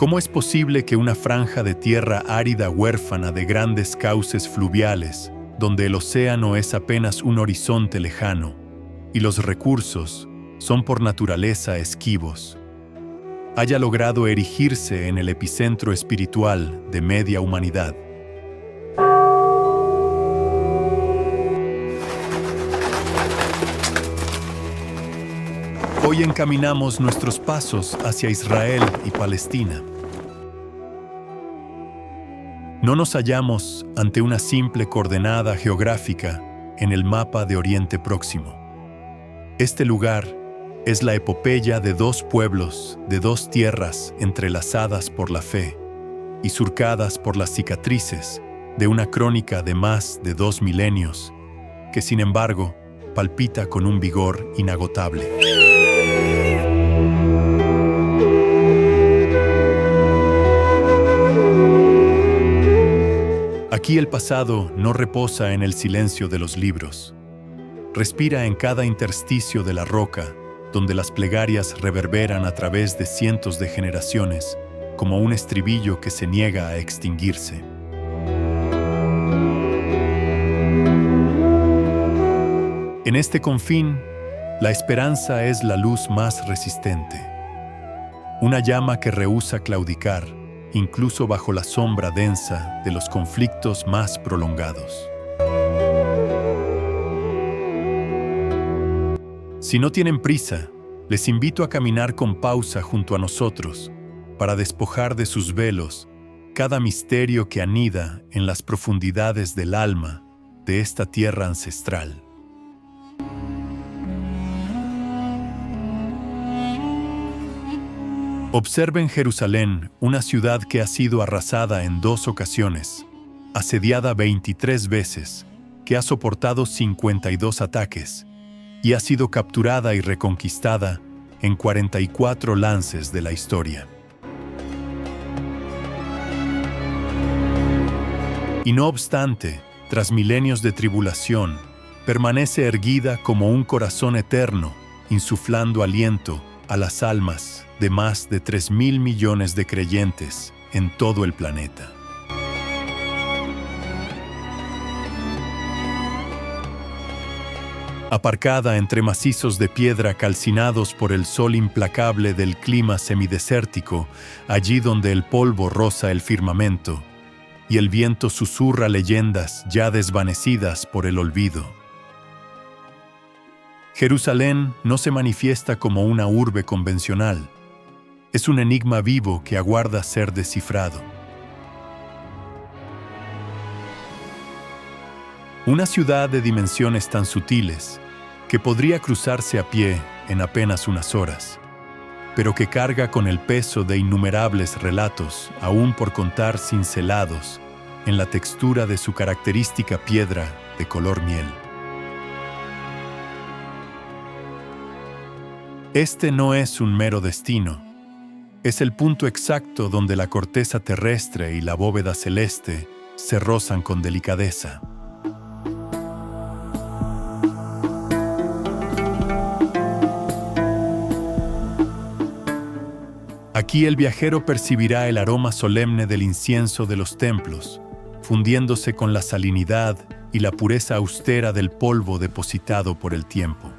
¿Cómo es posible que una franja de tierra árida huérfana de grandes cauces fluviales, donde el océano es apenas un horizonte lejano, y los recursos son por naturaleza esquivos, haya logrado erigirse en el epicentro espiritual de media humanidad? Hoy encaminamos nuestros pasos hacia Israel y Palestina. No nos hallamos ante una simple coordenada geográfica en el mapa de Oriente Próximo. Este lugar es la epopeya de dos pueblos, de dos tierras entrelazadas por la fe y surcadas por las cicatrices de una crónica de más de 2 milenios, que sin embargo palpita con un vigor inagotable. Aquí el pasado no reposa en el silencio de los libros. Respira en cada intersticio de la roca, donde las plegarias reverberan a través de cientos de generaciones, como un estribillo que se niega a extinguirse. En este confín, la esperanza es la luz más resistente. Una llama que rehúsa claudicar, incluso bajo la sombra densa de los conflictos más prolongados. Si no tienen prisa, les invito a caminar con pausa junto a nosotros para despojar de sus velos cada misterio que anida en las profundidades del alma de esta tierra ancestral. Observen Jerusalén, una ciudad que ha sido arrasada en 2 ocasiones, asediada 23 veces, que ha soportado 52 ataques y ha sido capturada y reconquistada en 44 lances de la historia. Y no obstante, tras milenios de tribulación, permanece erguida como un corazón eterno, insuflando aliento a las almas de más de 3.000 millones de creyentes en todo el planeta. Aparcada entre macizos de piedra calcinados por el sol implacable del clima semidesértico, allí donde el polvo roza el firmamento y el viento susurra leyendas ya desvanecidas por el olvido. Jerusalén no se manifiesta como una urbe convencional. Es un enigma vivo que aguarda ser descifrado. Una ciudad de dimensiones tan sutiles que podría cruzarse a pie en apenas unas horas, pero que carga con el peso de innumerables relatos, aún por contar cincelados, en la textura de su característica piedra de color miel. Este no es un mero destino. Es el punto exacto donde la corteza terrestre y la bóveda celeste se rozan con delicadeza. Aquí el viajero percibirá el aroma solemne del incienso de los templos, fundiéndose con la salinidad y la pureza austera del polvo depositado por el tiempo.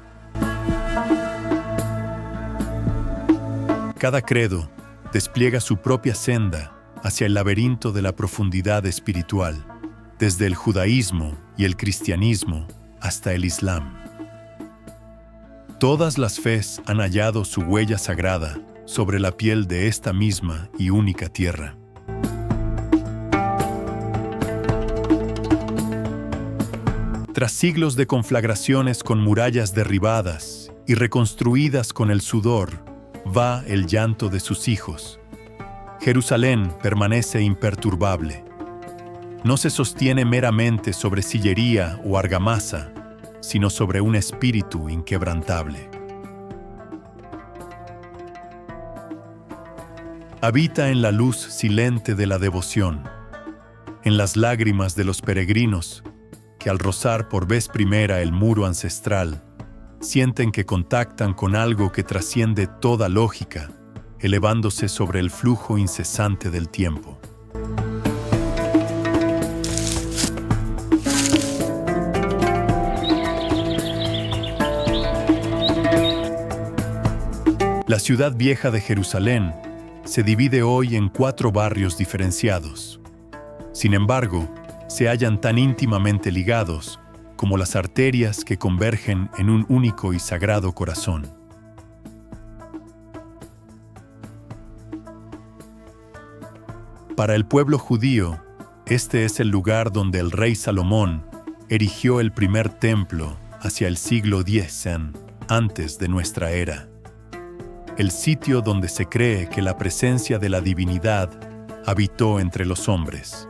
Cada credo despliega su propia senda hacia el laberinto de la profundidad espiritual, desde el judaísmo y el cristianismo hasta el islam. Todas las fes han hallado su huella sagrada sobre la piel de esta misma y única tierra. Tras siglos de conflagraciones con murallas derribadas y reconstruidas con el sudor, va el llanto de sus hijos. Jerusalén permanece imperturbable. No se sostiene meramente sobre sillería o argamasa, sino sobre un espíritu inquebrantable. Habita en la luz silente de la devoción, en las lágrimas de los peregrinos que al rozar por vez primera el muro ancestral, sienten que contactan con algo que trasciende toda lógica elevándose sobre el flujo incesante del tiempo. La ciudad vieja de Jerusalén se divide hoy en 4 barrios diferenciados. Sin embargo, se hallan tan íntimamente ligados como las arterias que convergen en un único y sagrado corazón. Para el pueblo judío, este es el lugar donde el rey Salomón erigió el primer templo hacia el siglo X antes de nuestra era. El sitio donde se cree que la presencia de la divinidad habitó entre los hombres.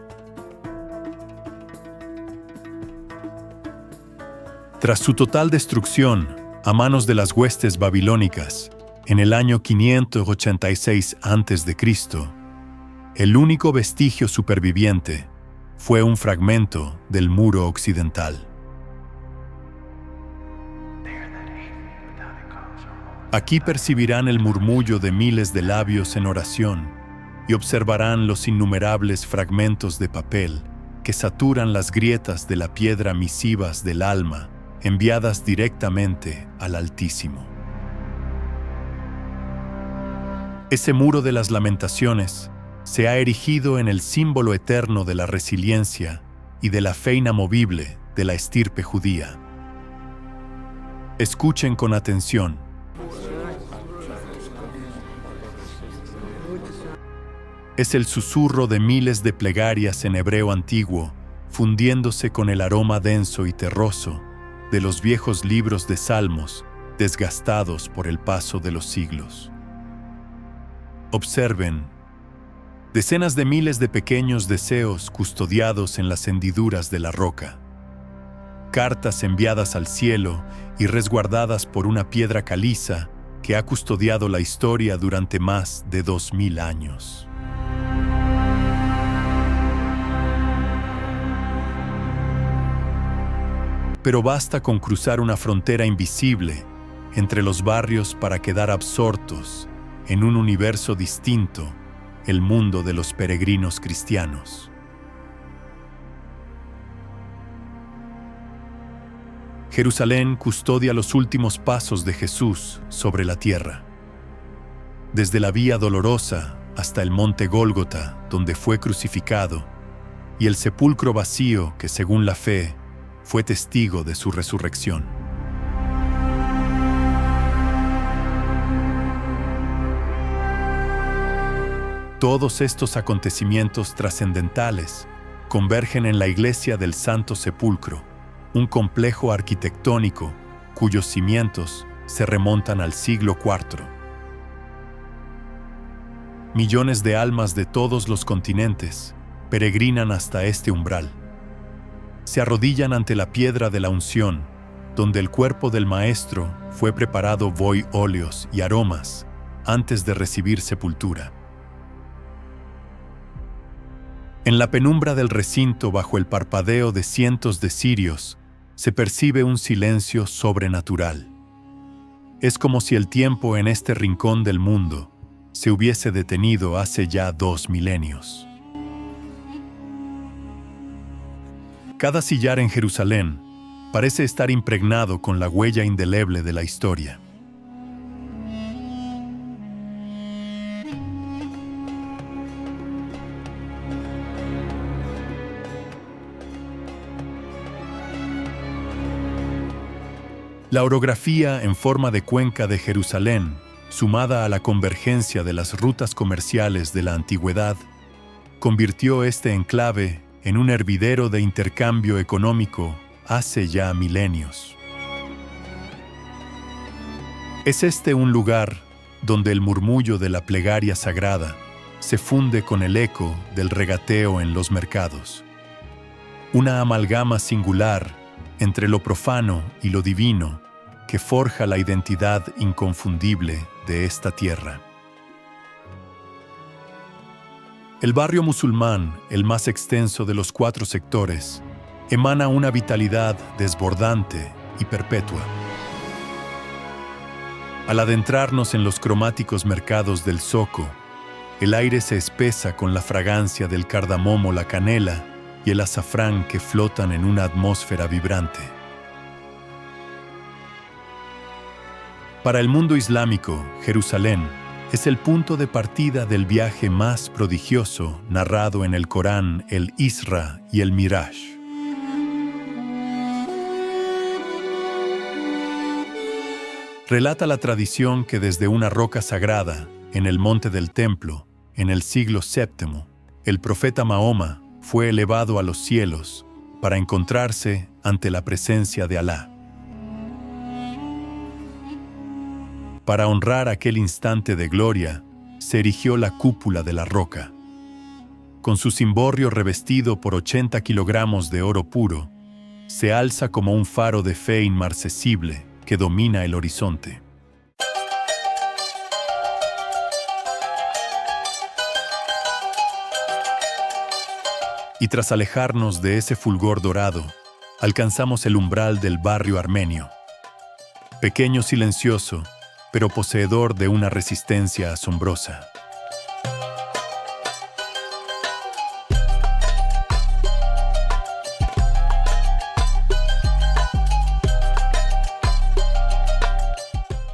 Tras su total destrucción a manos de las huestes babilónicas en el año 586 a.C., el único vestigio superviviente fue un fragmento del muro occidental. Aquí percibirán el murmullo de miles de labios en oración y observarán los innumerables fragmentos de papel que saturan las grietas de la piedra misivas del alma enviadas directamente al Altísimo. Ese muro de las lamentaciones se ha erigido en el símbolo eterno de la resiliencia y de la fe inamovible de la estirpe judía. Escuchen con atención. Es el susurro de miles de plegarias en hebreo antiguo, fundiéndose con el aroma denso y terroso de los viejos libros de salmos desgastados por el paso de los siglos. Observen, decenas de miles de pequeños deseos custodiados en las hendiduras de la roca, cartas enviadas al cielo y resguardadas por una piedra caliza que ha custodiado la historia durante más de 2000 años. Pero basta con cruzar una frontera invisible entre los barrios para quedar absortos en un universo distinto, el mundo de los peregrinos cristianos. Jerusalén custodia los últimos pasos de Jesús sobre la tierra. Desde la Vía Dolorosa hasta el monte Gólgota, donde fue crucificado, y el sepulcro vacío que, según la fe, fue testigo de su resurrección. Todos estos acontecimientos trascendentales convergen en la iglesia del Santo Sepulcro, un complejo arquitectónico cuyos cimientos se remontan al siglo IV. Millones de almas de todos los continentes peregrinan hasta este umbral. Se arrodillan ante la piedra de la unción, donde el cuerpo del Maestro fue preparado óleos y aromas antes de recibir sepultura. En la penumbra del recinto, bajo el parpadeo de cientos de cirios, se percibe un silencio sobrenatural. Es como si el tiempo en este rincón del mundo se hubiese detenido hace ya 2 milenios. Cada sillar en Jerusalén parece estar impregnado con la huella indeleble de la historia. La orografía en forma de cuenca de Jerusalén, sumada a la convergencia de las rutas comerciales de la antigüedad, convirtió este enclave en un hervidero de intercambio económico hace ya milenios. Es este un lugar donde el murmullo de la plegaria sagrada se funde con el eco del regateo en los mercados. Una amalgama singular entre lo profano y lo divino que forja la identidad inconfundible de esta tierra. El barrio musulmán, el más extenso de los 4 sectores, emana una vitalidad desbordante y perpetua. Al adentrarnos en los cromáticos mercados del Zoco, el aire se espesa con la fragancia del cardamomo, la canela y el azafrán que flotan en una atmósfera vibrante. Para el mundo islámico, Jerusalén es el punto de partida del viaje más prodigioso narrado en el Corán, el Isra y el Miraj. Relata la tradición que desde una roca sagrada, en el monte del templo, en el siglo VII, el profeta Mahoma fue elevado a los cielos para encontrarse ante la presencia de Alá. Para honrar aquel instante de gloria, se erigió la cúpula de la roca. Con su cimborrio revestido por 80 kilogramos de oro puro, se alza como un faro de fe inmarcesible que domina el horizonte. Y tras alejarnos de ese fulgor dorado, alcanzamos el umbral del barrio armenio. Pequeño, silencioso, pero poseedor de una resistencia asombrosa.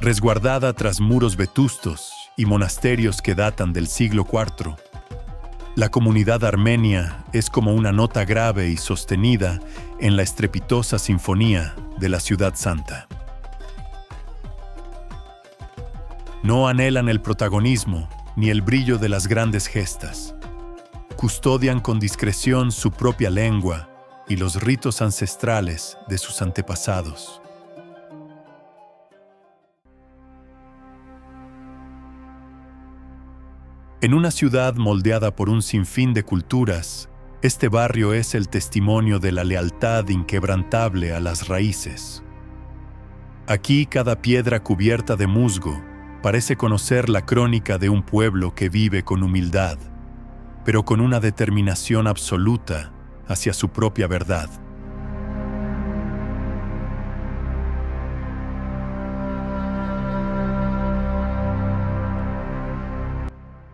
Resguardada tras muros vetustos y monasterios que datan del siglo IV, la comunidad armenia es como una nota grave y sostenida en la estrepitosa sinfonía de la ciudad santa. No anhelan el protagonismo ni el brillo de las grandes gestas. Custodian con discreción su propia lengua y los ritos ancestrales de sus antepasados. En una ciudad moldeada por un sinfín de culturas, este barrio es el testimonio de la lealtad inquebrantable a las raíces. Aquí cada piedra cubierta de musgo parece conocer la crónica de un pueblo que vive con humildad, pero con una determinación absoluta hacia su propia verdad.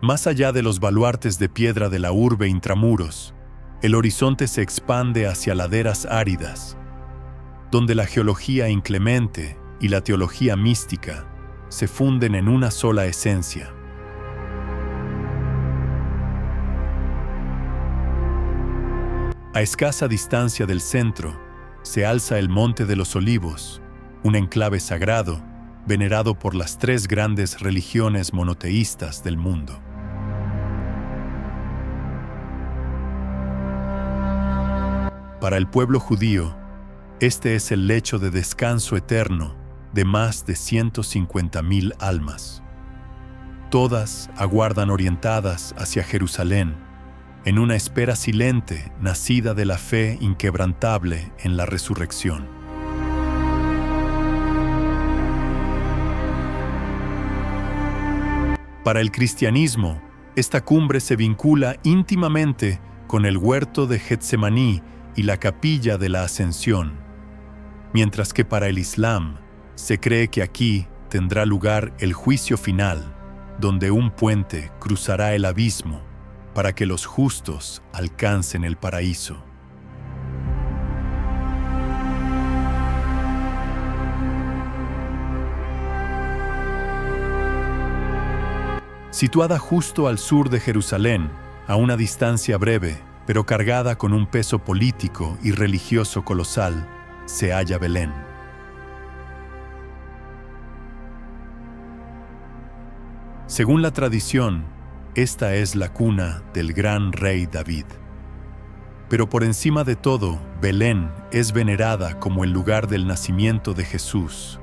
Más allá de los baluartes de piedra de la urbe intramuros, el horizonte se expande hacia laderas áridas, donde la geología inclemente y la teología mística se funden en una sola esencia. A escasa distancia del centro, se alza el Monte de los Olivos, un enclave sagrado, venerado por las 3 grandes religiones monoteístas del mundo. Para el pueblo judío, este es el lecho de descanso eterno de más de 150.000 almas. Todas aguardan orientadas hacia Jerusalén, en una espera silente nacida de la fe inquebrantable en la resurrección. Para el cristianismo, esta cumbre se vincula íntimamente con el huerto de Getsemaní y la capilla de la Ascensión, mientras que para el Islam se cree que aquí tendrá lugar el juicio final, donde un puente cruzará el abismo para que los justos alcancen el paraíso. Situada justo al sur de Jerusalén, a una distancia breve, pero cargada con un peso político y religioso colosal, se halla Belén. Según la tradición, esta es la cuna del gran rey David. Pero por encima de todo, Belén es venerada como el lugar del nacimiento de Jesús,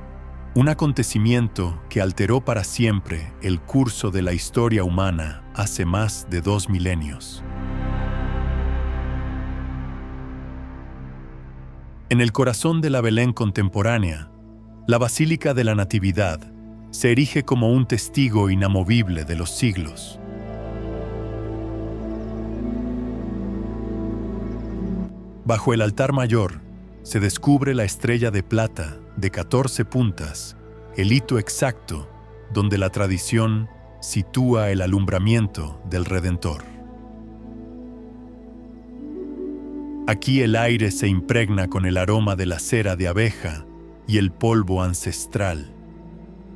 un acontecimiento que alteró para siempre el curso de la historia humana hace más de 2 milenios. En el corazón de la Belén contemporánea, la Basílica de la Natividad se erige como un testigo inamovible de los siglos. Bajo el altar mayor se descubre la estrella de plata de 14 puntas el hito exacto donde la tradición sitúa el alumbramiento del Redentor. Aquí el aire se impregna con el aroma de la cera de abeja y el polvo ancestral,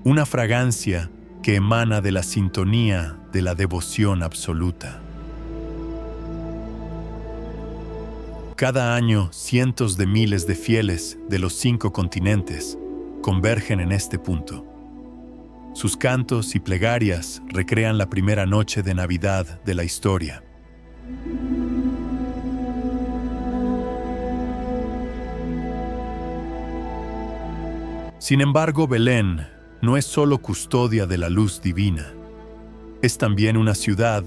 una fragancia que emana de la sintonía de la devoción absoluta. Cada año, cientos de miles de fieles de los 5 continentes convergen en este punto. Sus cantos y plegarias recrean la primera noche de Navidad de la historia. Sin embargo, Belén no es solo custodia de la luz divina. Es también una ciudad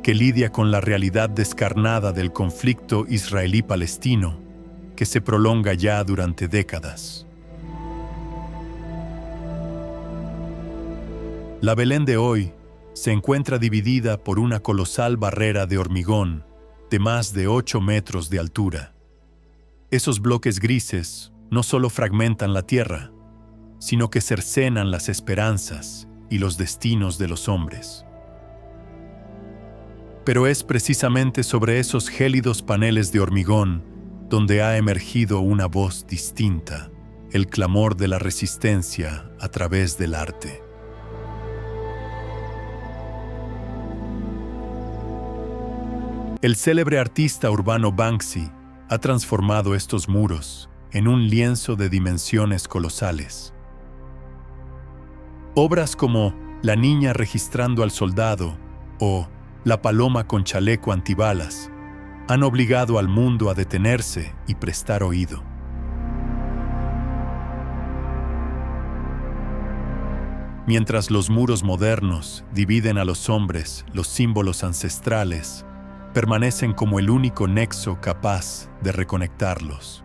que lidia con la realidad descarnada del conflicto israelí-palestino que se prolonga ya durante décadas. La Belén de hoy se encuentra dividida por una colosal barrera de hormigón de más de 8 metros de altura. Esos bloques grises no solo fragmentan la tierra, sino que cercenan las esperanzas y los destinos de los hombres. Pero es precisamente sobre esos gélidos paneles de hormigón donde ha emergido una voz distinta, el clamor de la resistencia a través del arte. El célebre artista urbano Banksy ha transformado estos muros en un lienzo de dimensiones colosales. Obras como La niña registrando al soldado o La paloma con chaleco antibalas han obligado al mundo a detenerse y prestar oído. Mientras los muros modernos dividen a los hombres, los símbolos ancestrales permanecen como el único nexo capaz de reconectarlos,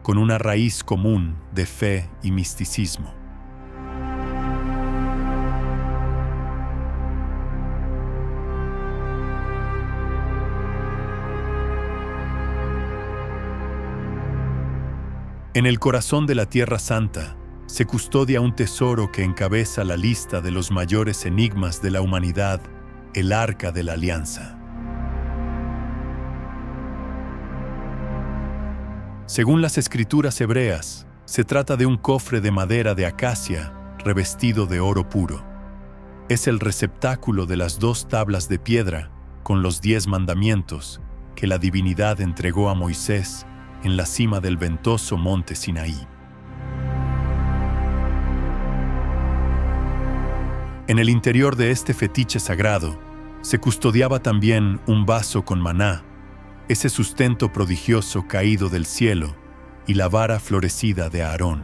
con una raíz común de fe y misticismo. En el corazón de la Tierra Santa se custodia un tesoro que encabeza la lista de los mayores enigmas de la humanidad, el Arca de la Alianza. Según las escrituras hebreas, se trata de un cofre de madera de acacia revestido de oro puro. Es el receptáculo de las 2 tablas de piedra con los 10 mandamientos que la divinidad entregó a Moisés en la cima del ventoso monte Sinaí. En el interior de este fetiche sagrado se custodiaba también un vaso con maná, ese sustento prodigioso caído del cielo, y la vara florecida de Aarón.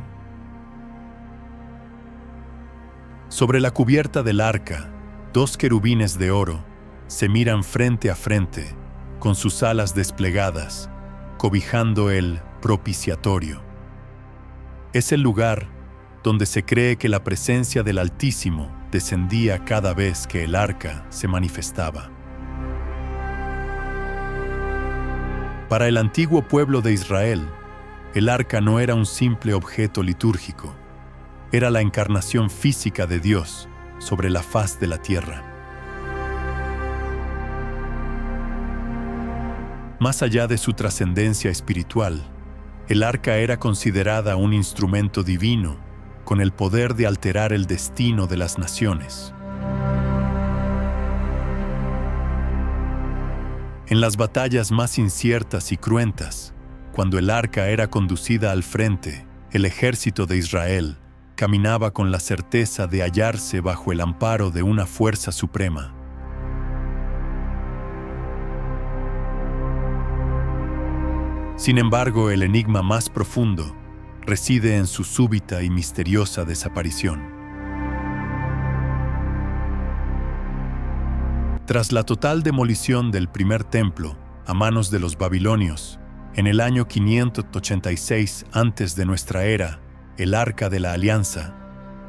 Sobre la cubierta del arca, 2 querubines de oro se miran frente a frente, con sus alas desplegadas, cobijando el propiciatorio. Es el lugar donde se cree que la presencia del Altísimo descendía cada vez que el arca se manifestaba. Para el antiguo pueblo de Israel, el arca no era un simple objeto litúrgico, era la encarnación física de Dios sobre la faz de la tierra. Más allá de su trascendencia espiritual, el arca era considerada un instrumento divino con el poder de alterar el destino de las naciones. En las batallas más inciertas y cruentas, cuando el arca era conducida al frente, el ejército de Israel caminaba con la certeza de hallarse bajo el amparo de una fuerza suprema. Sin embargo, el enigma más profundo reside en su súbita y misteriosa desaparición. Tras la total demolición del primer templo a manos de los babilonios, en el año 586 antes de nuestra era, el Arca de la Alianza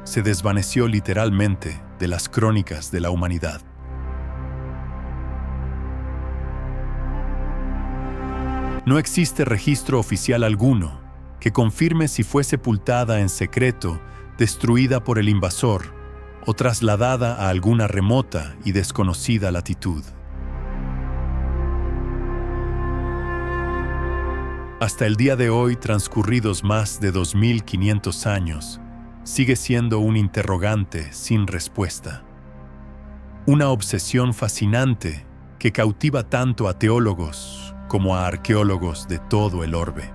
se desvaneció literalmente de las crónicas de la humanidad. No existe registro oficial alguno que confirme si fue sepultada en secreto destruida por el invasor o trasladada a alguna remota y desconocida latitud. Hasta el día de hoy, transcurridos más de 2500 años, sigue siendo un interrogante sin respuesta. Una obsesión fascinante que cautiva tanto a teólogos como a arqueólogos de todo el orbe.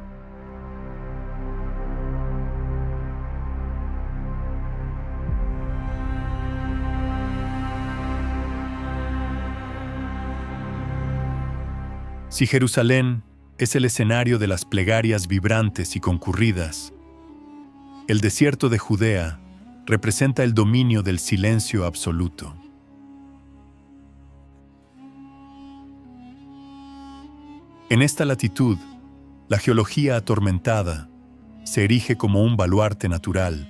Si Jerusalén es el escenario de las plegarias vibrantes y concurridas, el desierto de Judea representa el dominio del silencio absoluto. En esta latitud, la geología atormentada se erige como un baluarte natural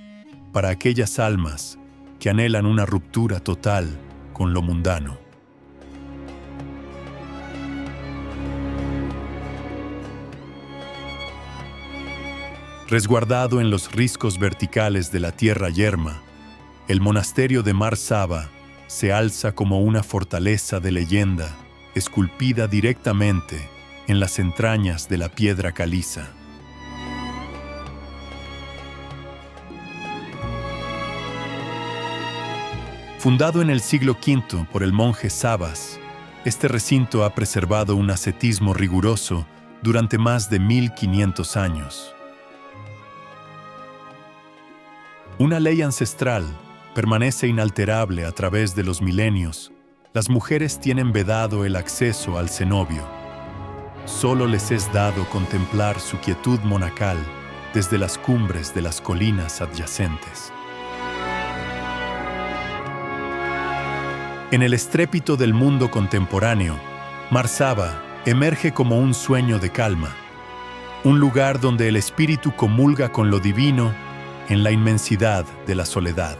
para aquellas almas que anhelan una ruptura total con lo mundano. Resguardado en los riscos verticales de la tierra yerma, el monasterio de Mar Saba se alza como una fortaleza de leyenda esculpida directamente en las entrañas de la piedra caliza. Fundado en el siglo V por el monje Sabas, este recinto ha preservado un ascetismo riguroso durante más de 1500 años. Una ley ancestral permanece inalterable a través de los milenios. Las mujeres tienen vedado el acceso al cenobio. Solo les es dado contemplar su quietud monacal desde las cumbres de las colinas adyacentes. En el estrépito del mundo contemporáneo, Mar Saba emerge como un sueño de calma, un lugar donde el espíritu comulga con lo divino en la inmensidad de la soledad,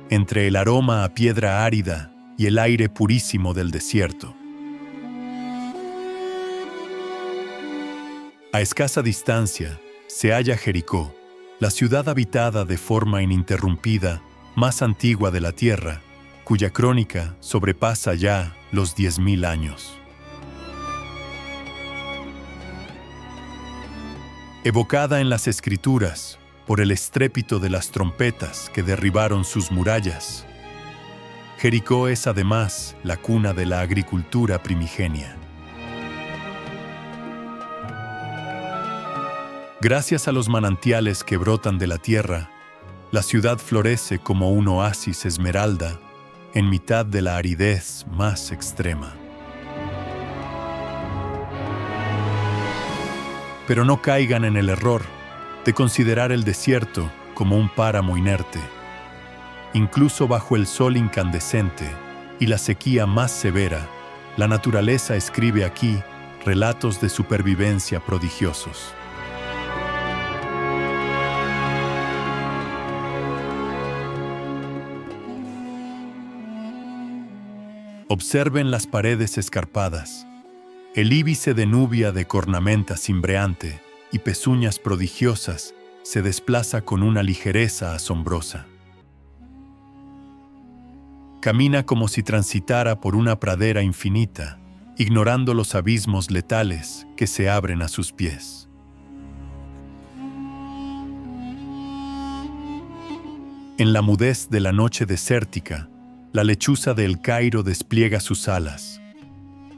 entre el aroma a piedra árida y el aire purísimo del desierto. A escasa distancia se halla Jericó, la ciudad habitada de forma ininterrumpida, más antigua de la tierra, cuya crónica sobrepasa ya los 10.000 años. Evocada en las Escrituras por el estrépito de las trompetas que derribaron sus murallas, Jericó es además la cuna de la agricultura primigenia. Gracias a los manantiales que brotan de la tierra, la ciudad florece como un oasis esmeralda en mitad de la aridez más extrema. Pero no caigan en el error de considerar el desierto como un páramo inerte. Incluso bajo el sol incandescente y la sequía más severa, la naturaleza escribe aquí relatos de supervivencia prodigiosos. Observen las paredes escarpadas, el íbice de Nubia de cornamenta cimbreante y pezuñas prodigiosas se desplaza con una ligereza asombrosa. Camina como si transitara por una pradera infinita, ignorando los abismos letales que se abren a sus pies. En la mudez de la noche desértica, la lechuza de El Cairo despliega sus alas,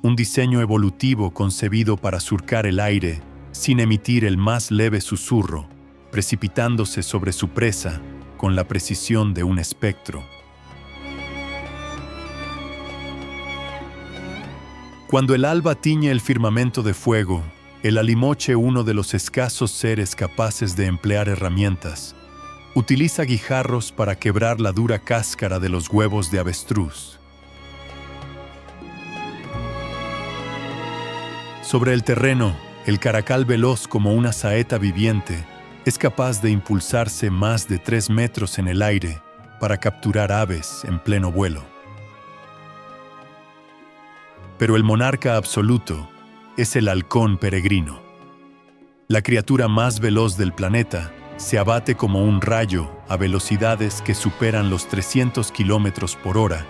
un diseño evolutivo concebido para surcar el aire sin emitir el más leve susurro, precipitándose sobre su presa con la precisión de un espectro. Cuando el alba tiñe el firmamento de fuego, el alimoche, uno de los escasos seres capaces de emplear herramientas, utiliza guijarros para quebrar la dura cáscara de los huevos de avestruz. Sobre el terreno, el caracal veloz como una saeta viviente es capaz de impulsarse más de 3 metros en el aire para capturar aves en pleno vuelo. Pero el monarca absoluto es el halcón peregrino, la criatura más veloz del planeta se abate como un rayo a velocidades que superan los 300 kilómetros por hora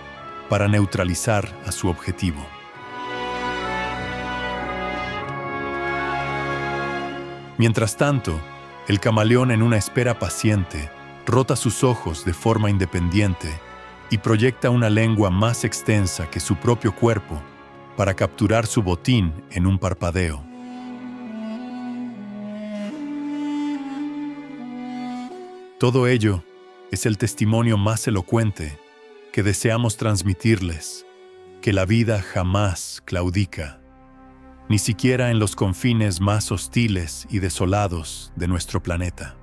para neutralizar a su objetivo. Mientras tanto, el camaleón, en una espera paciente, rota sus ojos de forma independiente y proyecta una lengua más extensa que su propio cuerpo para capturar su botín en un parpadeo. Todo ello es el testimonio más elocuente que deseamos transmitirles, que la vida jamás claudica, ni siquiera en los confines más hostiles y desolados de nuestro planeta.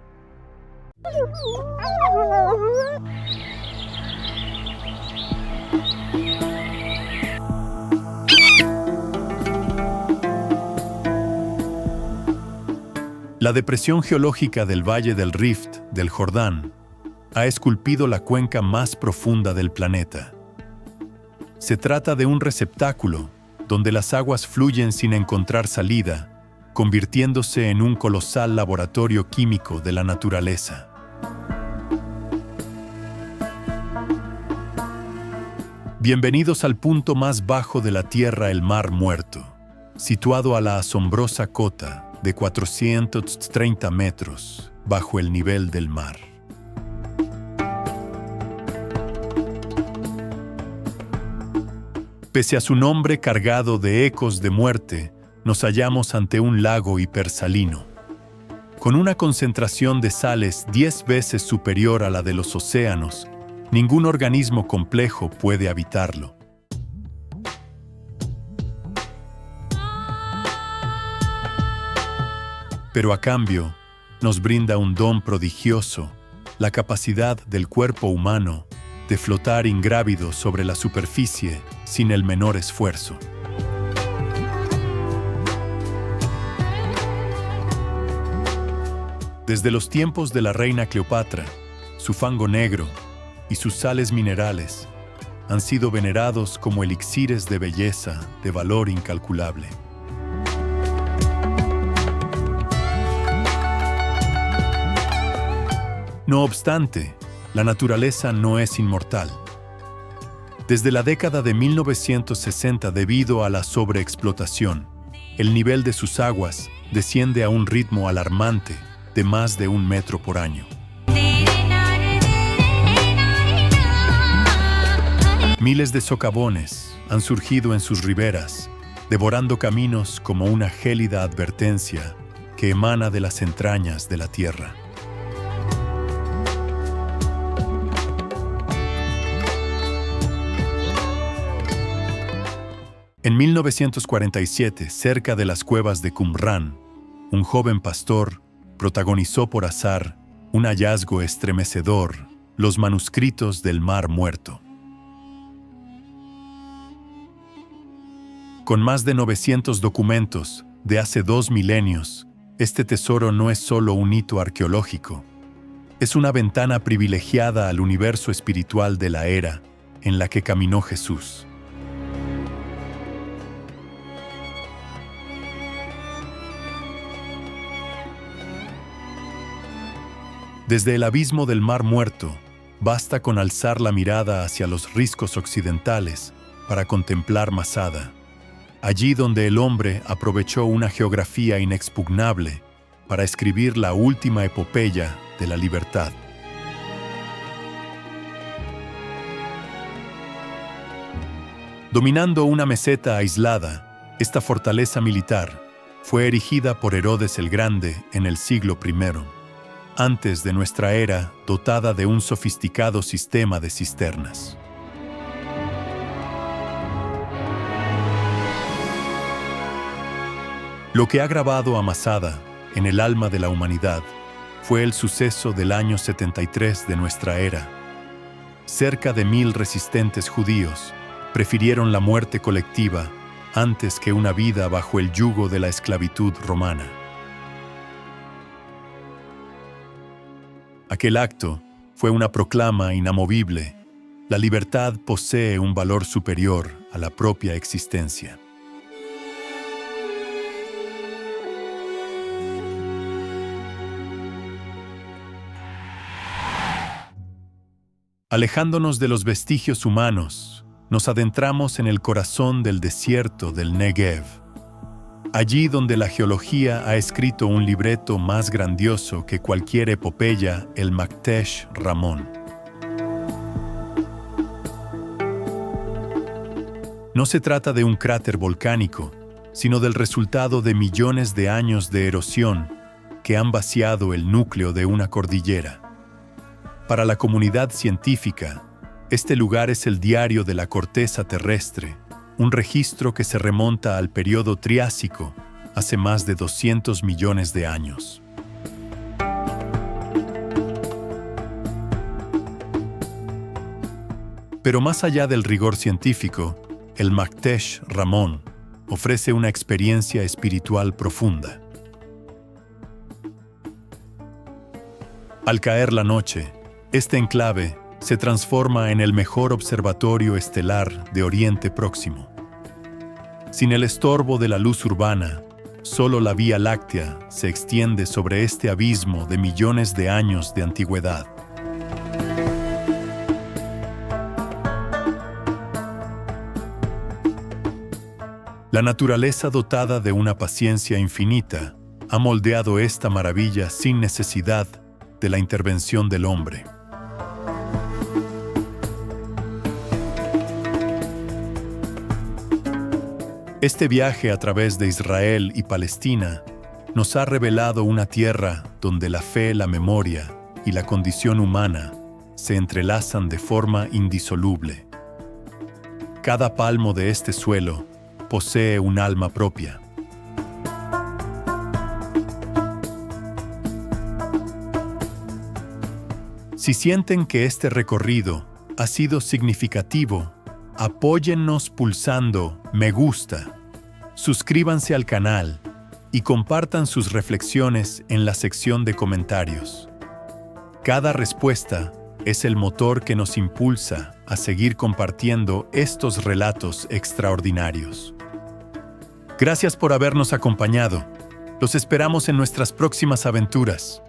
La depresión geológica del Valle del Rift del Jordán ha esculpido la cuenca más profunda del planeta. Se trata de un receptáculo donde las aguas fluyen sin encontrar salida, convirtiéndose en un colosal laboratorio químico de la naturaleza. Bienvenidos al punto más bajo de la Tierra, el Mar Muerto, situado a la asombrosa cota de 430 metros bajo el nivel del mar. Pese a su nombre cargado de ecos de muerte, nos hallamos ante un lago hipersalino, con una concentración de sales 10 veces superior a la de los océanos. Ningún organismo complejo puede habitarlo. Pero a cambio, nos brinda un don prodigioso, la capacidad del cuerpo humano de flotar ingrávido sobre la superficie sin el menor esfuerzo. Desde los tiempos de la reina Cleopatra, su fango negro y sus sales minerales han sido venerados como elixires de belleza de valor incalculable. No obstante, la naturaleza no es inmortal. Desde la década de 1960, debido a la sobreexplotación, el nivel de sus aguas desciende a un ritmo alarmante de más de 1 metro por año. Miles de socavones han surgido en sus riberas, devorando caminos como una gélida advertencia que emana de las entrañas de la tierra. En 1947, cerca de las cuevas de Qumrán, un joven pastor protagonizó por azar un hallazgo estremecedor: los manuscritos del Mar Muerto. Con más de 900 documentos de hace 2 milenios, este tesoro no es solo un hito arqueológico, es una ventana privilegiada al universo espiritual de la era en la que caminó Jesús. Desde el abismo del Mar Muerto, basta con alzar la mirada hacia los riscos occidentales para contemplar Masada, allí donde el hombre aprovechó una geografía inexpugnable para escribir la última epopeya de la libertad. Dominando una meseta aislada, esta fortaleza militar fue erigida por Herodes el Grande en el siglo I, antes de nuestra era, dotada de un sofisticado sistema de cisternas. Lo que ha grabado a Masada en el alma de la humanidad fue el suceso del año 73 de nuestra era. Cerca de 1000 resistentes judíos prefirieron la muerte colectiva antes que una vida bajo el yugo de la esclavitud romana. Aquel acto fue una proclama inamovible: la libertad posee un valor superior a la propia existencia. Alejándonos de los vestigios humanos, nos adentramos en el corazón del desierto del Negev, allí donde la geología ha escrito un libreto más grandioso que cualquier epopeya, el Maktesh Ramón. No se trata de un cráter volcánico, sino del resultado de millones de años de erosión que han vaciado el núcleo de una cordillera. Para la comunidad científica, este lugar es el diario de la corteza terrestre, un registro que se remonta al período Triásico, hace más de 200 millones de años. Pero más allá del rigor científico, el Maktesh Ramón ofrece una experiencia espiritual profunda. Al caer la noche, este enclave se transforma en el mejor observatorio estelar de Oriente Próximo. Sin el estorbo de la luz urbana, solo la Vía Láctea se extiende sobre este abismo de millones de años de antigüedad. La naturaleza dotada de una paciencia infinita ha moldeado esta maravilla sin necesidad de la intervención del hombre. Este viaje a través de Israel y Palestina nos ha revelado una tierra donde la fe, la memoria y la condición humana se entrelazan de forma indisoluble. Cada palmo de este suelo posee un alma propia. Si sienten que este recorrido ha sido significativo, apóyennos pulsando me gusta, suscríbanse al canal y compartan sus reflexiones en la sección de comentarios. Cada respuesta es el motor que nos impulsa a seguir compartiendo estos relatos extraordinarios. Gracias por habernos acompañado. Los esperamos en nuestras próximas aventuras.